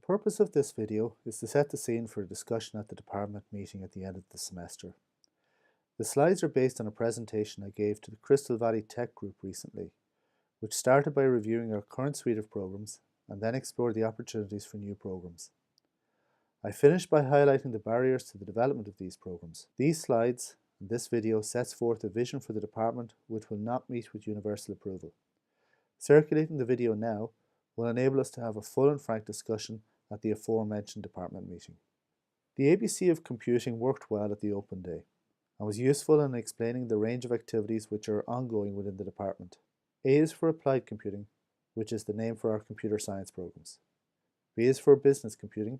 The purpose of this video is to set the scene for a discussion at the department meeting at the end of the semester. The slides are based on a presentation I gave to the Crystal Valley Tech Group recently, which started by reviewing our current suite of programs and then explored the opportunities for new programs. I finished by highlighting the barriers to the development of these programs. These slides and this video sets forth a vision for the department which will not meet with universal approval. Circulating the video now will enable us to have a full and frank discussion at the aforementioned department meeting. The ABC of computing worked well at the open day and was useful in explaining the range of activities which are ongoing within the department. A is for applied computing, which is the name for our computer science programs. B is for business computing,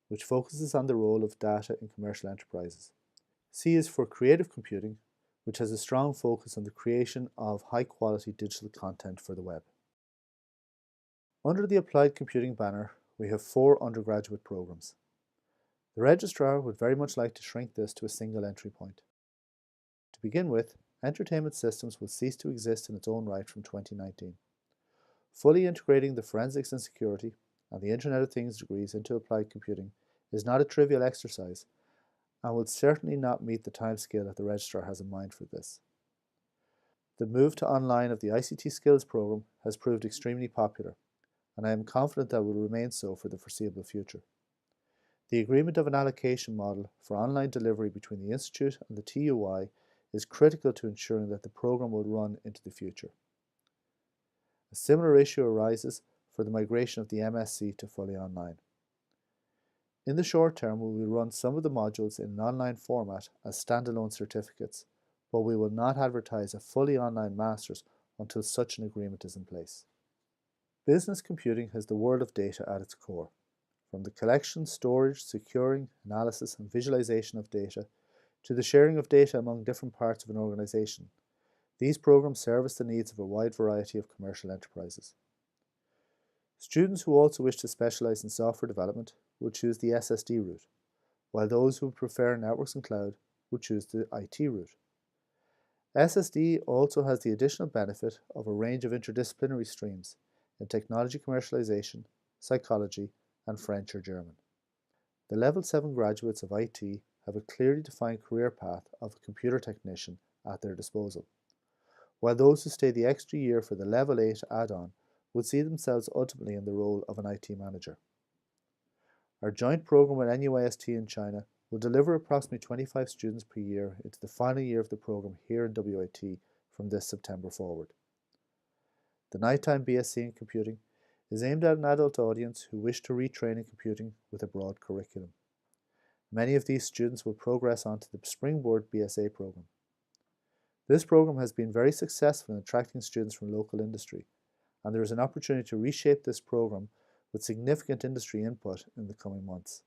which focuses on the role of data in commercial enterprises. C is for creative computing, which has a strong focus on the creation of high-quality digital content for the web. Under the Applied Computing banner, we have 4 undergraduate programs. The registrar would very much like to shrink this to a single entry point. To begin with, entertainment systems will cease to exist in its own right from 2019. Fully integrating the forensics and security and the Internet of Things degrees into applied computing is not a trivial exercise and will certainly not meet the timescale that the registrar has in mind for this. The move to online of the ICT skills program has proved extremely popular, and I am confident that will remain so for the foreseeable future. The agreement of an allocation model for online delivery between the Institute and the TUI is critical to ensuring that the program will run into the future. A similar issue arises for the migration of the MSc to fully online. In the short term, we will run some of the modules in an online format as standalone certificates, but we will not advertise a fully online master's until such an agreement is in place. Business computing has the world of data at its core. From the collection, storage, securing, analysis and visualization of data, to the sharing of data among different parts of an organization, these programs service the needs of a wide variety of commercial enterprises. Students who also wish to specialize in software development will choose the SSD route, while those who prefer networks and cloud will choose the IT route. SSD also has the additional benefit of a range of interdisciplinary streams in technology commercialization, psychology, and French or German. The Level 7 graduates of IT have a clearly defined career path of a computer technician at their disposal, while those who stay the extra year for the Level 8 add-on would see themselves ultimately in the role of an IT manager. Our joint program with NUIST in China will deliver approximately 25 students per year into the final year of the program here in WIT from this September forward. The nighttime BSc in computing is aimed at an adult audience who wish to retrain in computing with a broad curriculum. Many of these students will progress onto the Springboard BSA program. This program has been very successful in attracting students from local industry, and there is an opportunity to reshape this program with significant industry input in the coming months.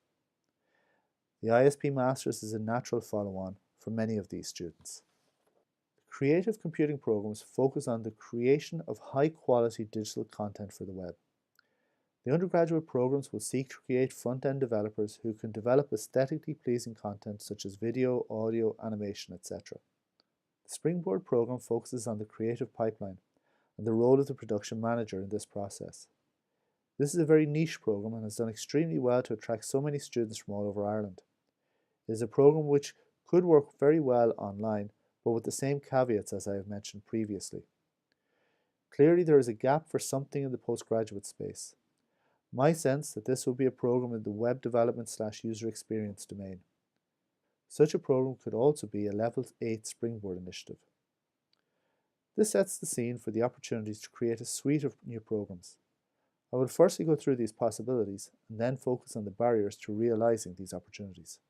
The ISP Masters is a natural follow-on for many of these students. Creative computing programs focus on the creation of high-quality digital content for the web. The undergraduate programs will seek to create front-end developers who can develop aesthetically pleasing content such as video, audio, animation, etc. The Springboard program focuses on the creative pipeline and the role of the production manager in this process. This is a very niche program and has done extremely well to attract so many students from all over Ireland. It is a program which could work very well online, but with the same caveats as I have mentioned previously. Clearly there is a gap for something in the postgraduate space. My sense that this will be a program in the web development / user experience domain. Such a program could also be a Level 8 Springboard initiative. This sets the scene for the opportunities to create a suite of new programs. I will firstly go through these possibilities and then focus on the barriers to realizing these opportunities.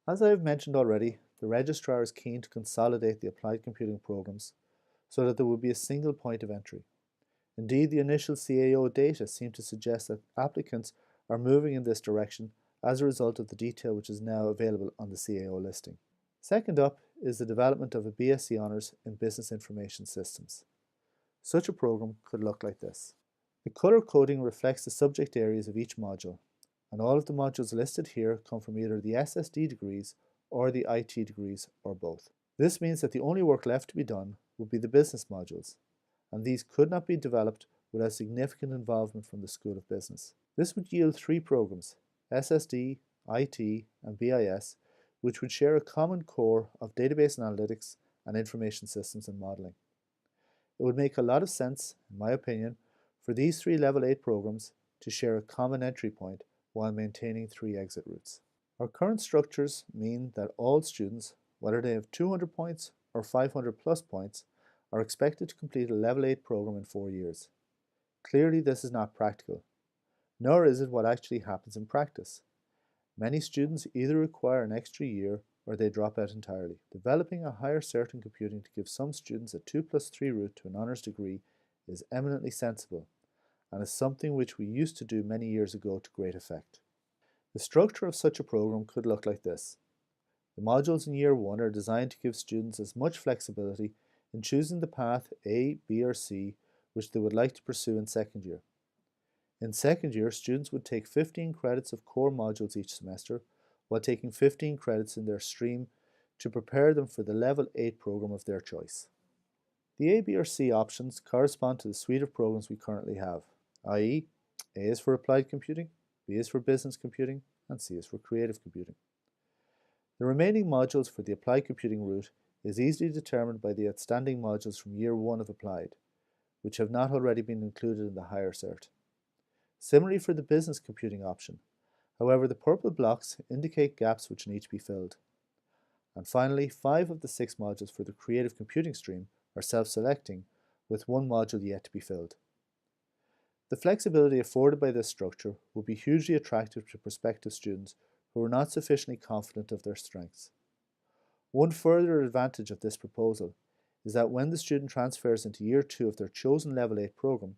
As I have mentioned already, the registrar is keen to consolidate the applied computing programs so that there will be a single point of entry. Indeed, the initial CAO data seem to suggest that applicants are moving in this direction as a result of the detail which is now available on the CAO listing. Second up is the development of a BSc Honours in Business Information Systems. Such a program could look like this. The colour coding reflects the subject areas of each module, and all of the modules listed here come from either the SSD degrees or the IT degrees or both. This means that the only work left to be done would be the business modules, and these could not be developed would have significant involvement from the School of Business. This would yield 3 programs, SSD, IT, and BIS, which would share a common core of database analytics and information systems and modeling. It would make a lot of sense, in my opinion, for these 3 Level 8 programs to share a common entry point while maintaining 3 exit routes. Our current structures mean that all students, whether they have 200 points or 500 plus points, are expected to complete a Level 8 program in 4 years. Clearly, this is not practical, nor is it what actually happens in practice. Many students either require an extra year or they drop out entirely. Developing a higher cert in computing to give some students a 2+3 route to an honours degree is eminently sensible and is something which we used to do many years ago to great effect. The structure of such a program could look like this. The modules in Year 1 are designed to give students as much flexibility in choosing the path A, B or C which they would like to pursue in second year. In second year, students would take 15 credits of core modules each semester, while taking 15 credits in their stream to prepare them for the Level 8 program of their choice. The A, B or C options correspond to the suite of programs we currently have, i.e. A is for applied computing, B is for business computing, and C is for creative computing. The remaining modules for the applied computing route is easily determined by the outstanding modules from Year 1 of applied, which have not already been included in the higher cert. Similarly for the business computing option, however the purple blocks indicate gaps which need to be filled. And finally, 5 of the 6 modules for the creative computing stream are self-selecting, with 1 module yet to be filled. The flexibility afforded by this structure will be hugely attractive to prospective students who are not sufficiently confident of their strengths. One further advantage of this proposal is that when the student transfers into Year 2 of their chosen Level 8 program,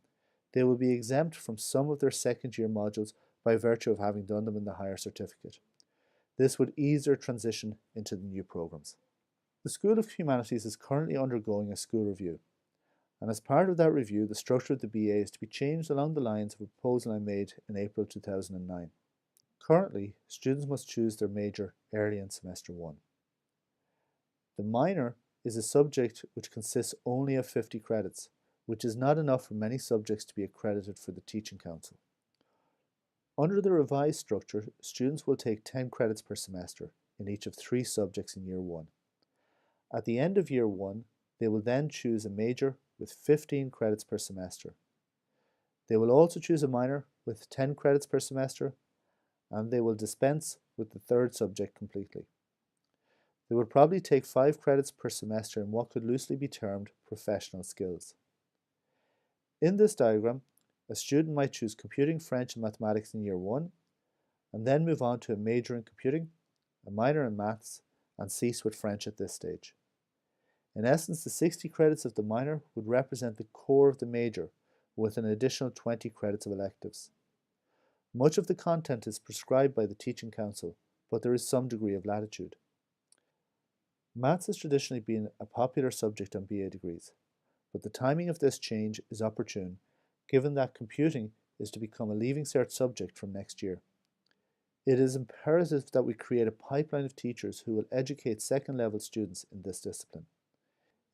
they will be exempt from some of their second year modules by virtue of having done them in the higher certificate. This would ease their transition into the new programs. The School of Humanities is currently undergoing a school review, and as part of that review, the structure of the BA is to be changed along the lines of a proposal I made in April 2009. Currently, students must choose their major early in semester 1. The minor is a subject which consists only of 50 credits, which is not enough for many subjects to be accredited for the Teaching Council. Under the revised structure, students will take 10 credits per semester in each of 3 subjects in Year 1. At the end of Year 1, they will then choose a major with 15 credits per semester. They will also choose a minor with 10 credits per semester, and they will dispense with the 3rd subject completely. They will probably take 5 credits per semester in what could loosely be termed professional skills. In this diagram, a student might choose computing, French and mathematics in Year 1, and then move on to a major in computing, a minor in maths, and cease with French at this stage. In essence, the 60 credits of the minor would represent the core of the major, with an additional 20 credits of electives. Much of the content is prescribed by the Teaching Council, but there is some degree of latitude. Maths has traditionally been a popular subject on BA degrees, but the timing of this change is opportune, given that computing is to become a Leaving Cert subject from next year. It is imperative that we create a pipeline of teachers who will educate second-level students in this discipline.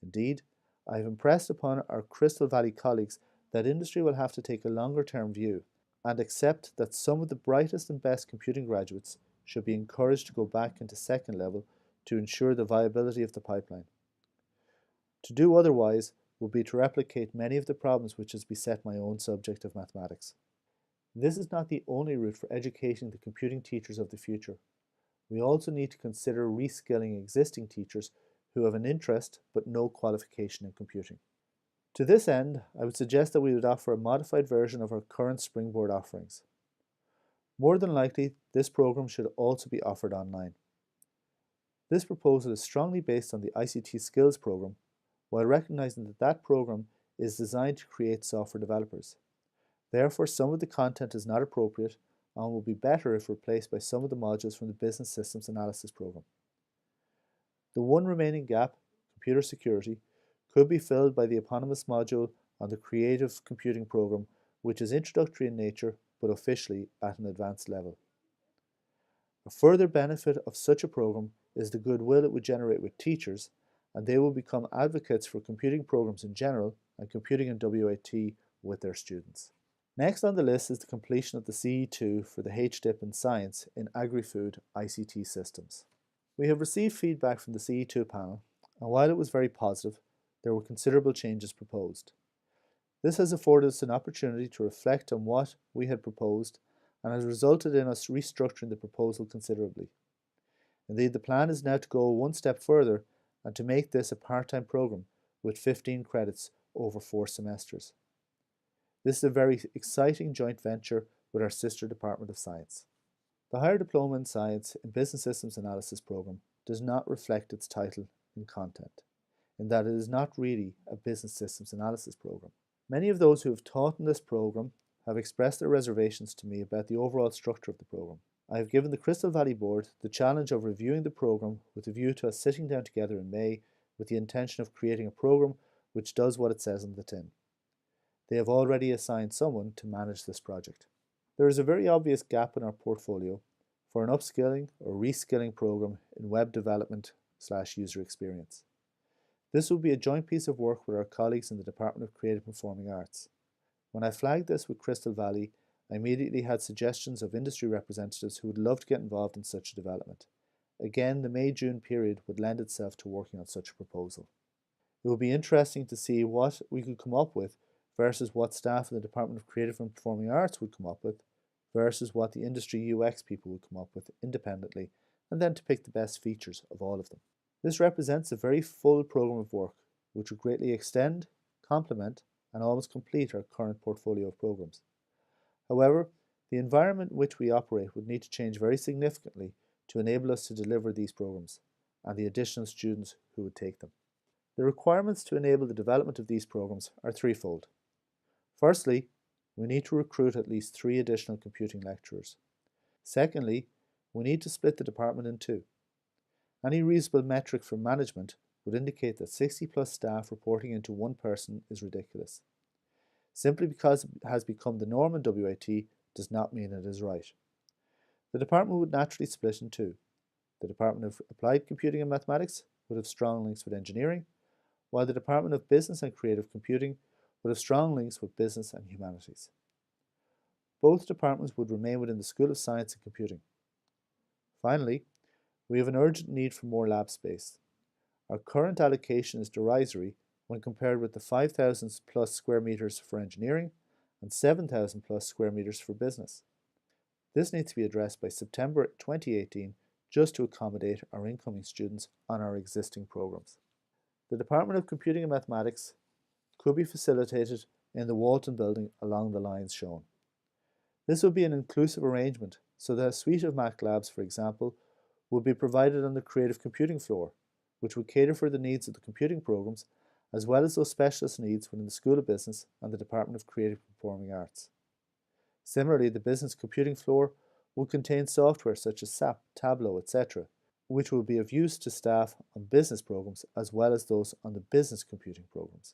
Indeed, I have impressed upon our Crystal Valley colleagues that industry will have to take a longer-term view and accept that some of the brightest and best computing graduates should be encouraged to go back into second level to ensure the viability of the pipeline. To do otherwise would be to replicate many of the problems which has beset my own subject of mathematics. This is not the only route for educating the computing teachers of the future. We also need to consider reskilling existing teachers who have an interest but no qualification in computing. To this end, I would suggest that we would offer a modified version of our current Springboard offerings. More than likely, this program should also be offered online. This proposal is strongly based on the ICT Skills program, while recognizing that that program is designed to create software developers. Therefore, some of the content is not appropriate and will be better if replaced by some of the modules from the Business Systems Analysis program. The one remaining gap, computer security, could be filled by the eponymous module on the Creative Computing program, which is introductory in nature but officially at an advanced level. A further benefit of such a program is the goodwill it would generate with teachers, and they will become advocates for computing programs in general and computing in WAT with their students. Next on the list is the completion of the CE2 for the HDIP in Science in Agri-Food ICT Systems. We have received feedback from the CE2 panel, and while it was very positive, there were considerable changes proposed. This has afforded us an opportunity to reflect on what we had proposed and has resulted in us restructuring the proposal considerably. Indeed, the plan is now to go one step further and to make this a part-time program with 15 credits over 4 semesters. This is a very exciting joint venture with our sister Department of Science. The Higher Diploma in Science in Business Systems Analysis program does not reflect its title in content, in that it is not really a business systems analysis program. Many of those who have taught in this program have expressed their reservations to me about the overall structure of the program. I have given the Crystal Valley Board the challenge of reviewing the program with a view to us sitting down together in May with the intention of creating a program which does what it says on the tin. They have already assigned someone to manage this project. There is a very obvious gap in our portfolio for an upskilling or reskilling program in web development/user experience. This will be a joint piece of work with our colleagues in the Department of Creative Performing Arts. When I flagged this with Crystal Valley, I immediately had suggestions of industry representatives who would love to get involved in such a development. Again, the May-June period would lend itself to working on such a proposal. It will be interesting to see what we could come up with versus what staff in the Department of Creative and Performing Arts would come up with versus what the industry UX people would come up with independently, and then to pick the best features of all of them. This represents a very full program of work, which will greatly extend, complement, and almost complete our current portfolio of programs. However, the environment in which we operate would need to change very significantly to enable us to deliver these programs and the additional students who would take them. The requirements to enable the development of these programs are threefold. Firstly, we need to recruit at least 3 additional computing lecturers. Secondly, we need to split the department in 2. Any reasonable metric for management would indicate that 60+ staff reporting into one person is ridiculous. Simply because it has become the norm in WIT does not mean it is right. The department would naturally split in 2. The Department of Applied Computing and Mathematics would have strong links with engineering, while the Department of Business and Creative Computing would have strong links with business and humanities. Both departments would remain within the School of Science and Computing. Finally, we have an urgent need for more lab space. Our current allocation is derisory when compared with the 5,000+ square meters for engineering and 7,000+ square meters for business. This needs to be addressed by September 2018 just to accommodate our incoming students on our existing programs. The Department of Computing and Mathematics could be facilitated in the Walton building along the lines shown. This would be an inclusive arrangement so that a suite of Mac labs, for example, would be provided on the creative computing floor, which would cater for the needs of the computing programs as well as those specialist needs within the School of Business and the Department of Creative and Performing Arts. Similarly, the business computing floor would contain software such as SAP, Tableau, etc., which will be of use to staff on business programs as well as those on the business computing programs.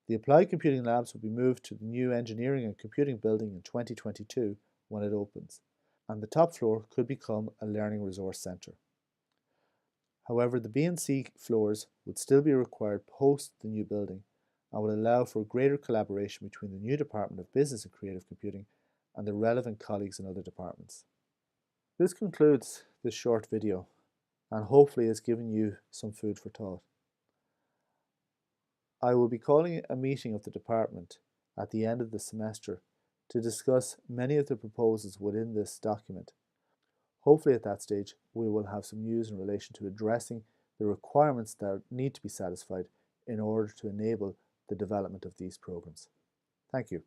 The applied computing labs will be moved to the new engineering and computing building in 2022 when it opens, and the top floor could become a learning resource centre. However, the B and C floors would still be required post the new building and would allow for greater collaboration between the new Department of Business and Creative Computing and the relevant colleagues in other departments. This concludes this short video and hopefully has given you some food for thought. I will be calling a meeting of the department at the end of the semester to discuss many of the proposals within this document. Hopefully at that stage we will have some news in relation to addressing the requirements that need to be satisfied in order to enable the development of these programs. Thank you.